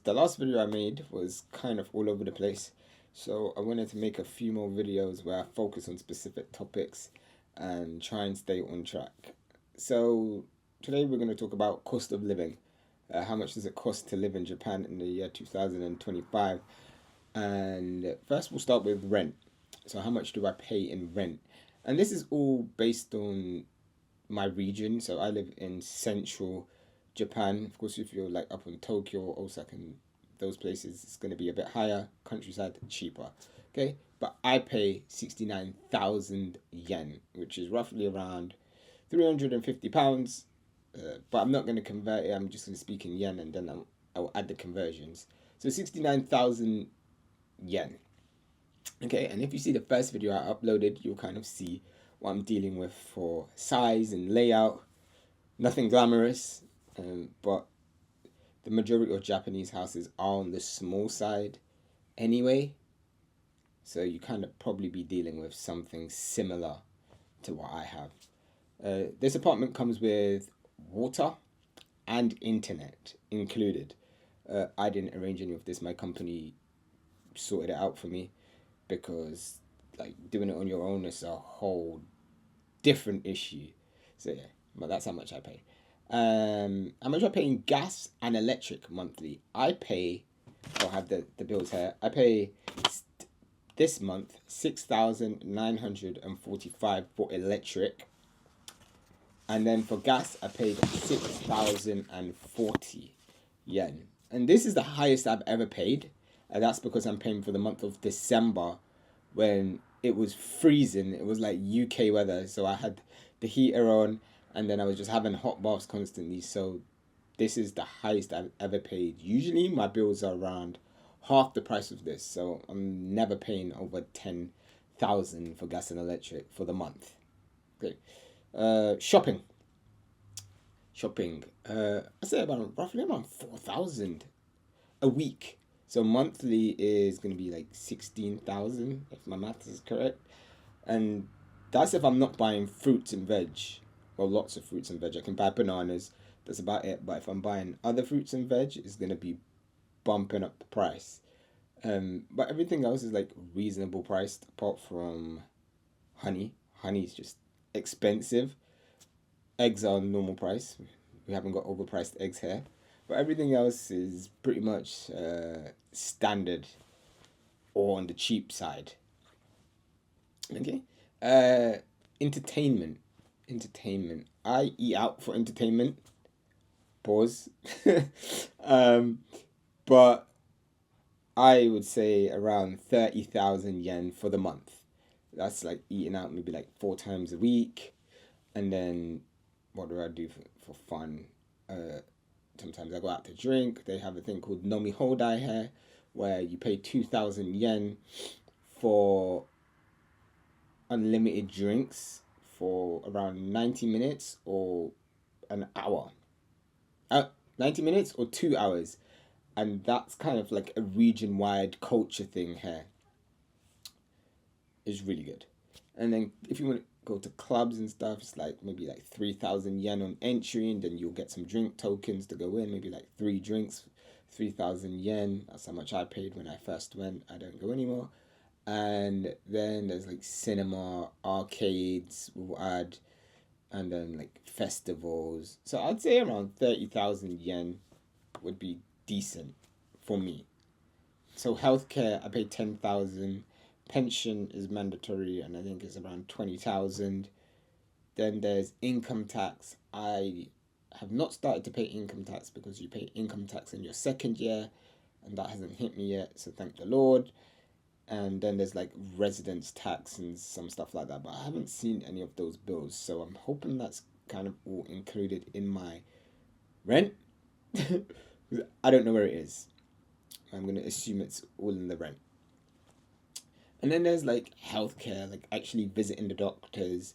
the last video I made was kind of all over the place. So I wanted to make a few more videos where I focus on specific topics and try and stay on track. So today we're going to talk about cost of living. How much does it cost to live in Japan in the year 2025? And first we'll start with rent. So how much do I pay in rent? And this is all based on my region. So I live in central Japan. Of course, if you're like up in Tokyo, Osaka, and those places, it's going to be a bit higher. Countryside, cheaper. Okay, but I pay 69,000 yen, which is roughly around £350. But I'm not going to convert it. I'm just going to speak in yen, and then I'll add the conversions. So 69,000 yen. Okay, and if you see the first video I uploaded, you'll kind of see what I'm dealing with for size and layout. Nothing glamorous, but the majority of Japanese houses are on the small side anyway. So you kind of probably be dealing with something similar to what I have. This apartment comes with water and internet included. I didn't arrange any of this. My company sorted it out for me because like doing it on your own is a whole different issue. So yeah, but that's how much I pay. How much I pay in gas and electric monthly? I pay, I'll have the bills here. I pay this month 6,945 for electric, and then for gas I paid 6,040 yen. And this is the highest I've ever paid, and that's because I'm paying for the month of December when it was freezing. It was like UK weather, so I had the heater on, and then I was just having hot baths constantly. So this is the highest I've ever paid. Usually my bills are around half the price of this, so I'm never paying over 10,000 for gas and electric for the month. Okay, shopping. I say about roughly around 4,000 a week. So monthly is going to be like 16,000 if my math is correct. And that's if I'm not buying fruits and veg. Well, lots of fruits and veg. I can buy bananas. That's about it. But if I'm buying other fruits and veg, it's going to be bumping up the price. But everything else is like reasonable priced apart from honey. Honey is just expensive. Eggs are normal price. We haven't got overpriced eggs here. But everything else is pretty much standard or on the cheap side. Okay. Entertainment. I eat out for entertainment. Pause. But I would say around 30,000 yen for the month. That's like eating out maybe like 4 times a week. And then what do I do for fun? Sometimes I go out to drink. They have a thing called Nomi Hodai here, where you pay 2,000 yen for unlimited drinks for around 90 minutes or an hour. 90 minutes or 2 hours. And that's kind of like a region-wide culture thing here. It's really good. And then if you want to go to clubs and stuff, it's like maybe like 3,000 yen on entry, and then you'll get some drink tokens to go in, maybe like 3 drinks, 3,000 yen. That's how much I paid when I first went. I don't go anymore. And then there's like cinema, arcades will add, and then like festivals. So I'd say around 30,000 yen would be decent for me. So healthcare, I pay 10,000. Pension is mandatory, and I think it's around 20,000. Then there's income tax. I have not started to pay income tax because you pay income tax in your second year, and that hasn't hit me yet, so thank the Lord. And then there's like residence tax and some stuff like that, but I haven't seen any of those bills, so I'm hoping that's kind of all included in my rent. I don't know where it is. I'm going to assume it's all in the rent. And then there's like healthcare, like actually visiting the doctors.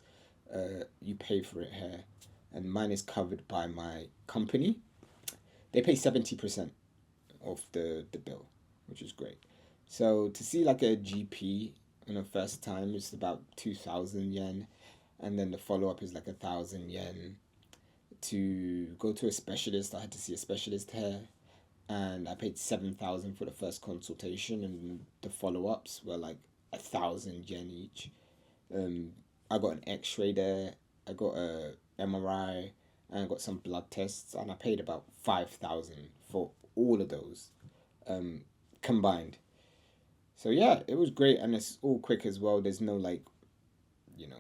You pay for it here, and mine is covered by my company. They pay 70% of the bill, which is great. So to see like a GP on a first time, it's about 2,000 yen, and then the follow up is like 1,000 yen. To go to a specialist, I had to see a specialist here. and I paid 7,000 for the first consultation, and the follow ups were like 1,000 yen each. Um, I got an X-ray there. I got a MRI, and I got some blood tests, and I paid about 5,000 for all of those um, combined. So yeah, it was great, and it's all quick as well. There's no like, you know,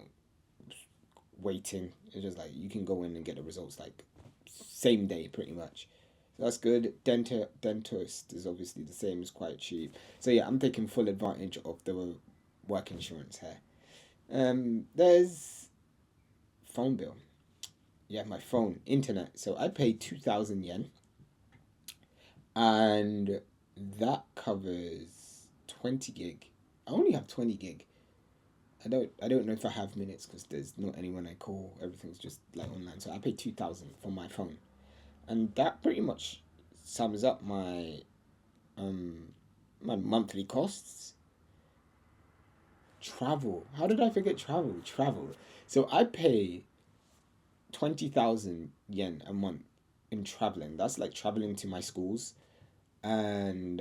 waiting. It's just like you can go in and get the results like same day pretty much. So that's good. Dentist is obviously the same. It's quite cheap. So yeah, I'm taking full advantage of the work insurance here. There's phone bill. Yeah, my phone, internet. So I pay 2,000 yen, and that covers 20 gig. I only have 20 gig. I don't know if I have minutes because there's not anyone I call. Everything's just like online. So I pay 2,000 for my phone, and that pretty much sums up um my monthly costs. Travel. How did I forget travel? Travel. So I pay 20,000 yen a month in traveling. That's like traveling to my schools, and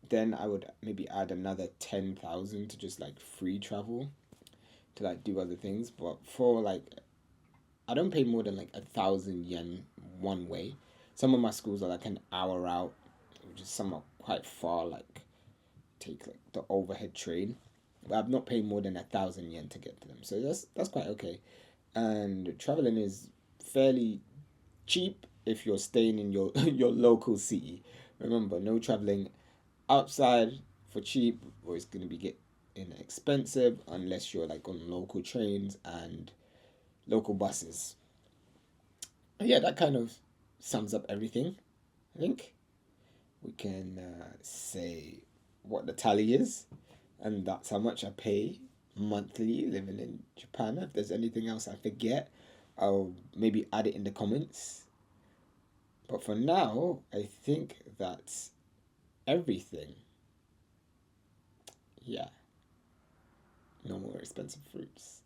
then I would maybe add another 10,000 to just like free travel to like do other things. But for like, I don't pay more than like 1,000 yen one way. Some of my schools are like an hour out, which is some are quite far. Like take like the overhead train. But I've not paid more than 1,000 yen to get to them, so that's quite okay. And traveling is fairly cheap if you're staying in your your local city. Remember, no traveling outside for cheap, or it's gonna be getting expensive unless you're like on local trains and local buses. Yeah, that kind of sums up everything. I think we can say what the tally is, and that's how much I pay monthly living in Japan. If there's anything else I forget, I'll maybe add it in the comments. But for now, I think that's everything. Yeah, no more expensive fruits.